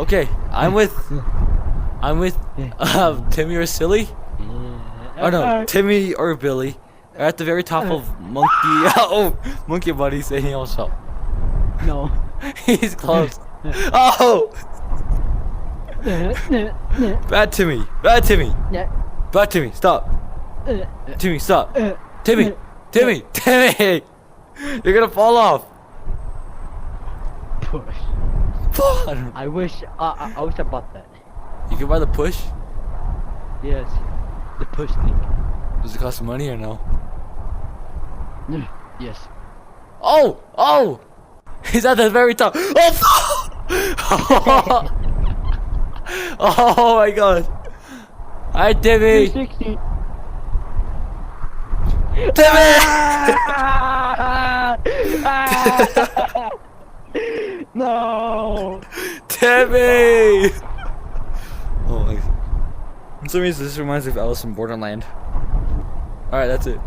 Okay, I'm with Timmy or Silly. Oh no, Timmy or Billy. We're at the very top of Monkey. Oh, Monkey Buddy saying also. No. He's close. Oh! Bad Timmy. Bad Timmy. Bad Timmy. Stop. Timmy, stop. Timmy. Timmy. Timmy. You're gonna fall off. Push. Fall. I wish I bought that. You can buy the push. Yes. The push thing. Does it cost money or no? Yes. Oh! Oh! He's at the very top. Oh! Oh my god. Hi, Timmy. 360. Timmy! No. Timmy! Oh my. For some reason, this reminds me of Alice in Borderland. Alright, that's it.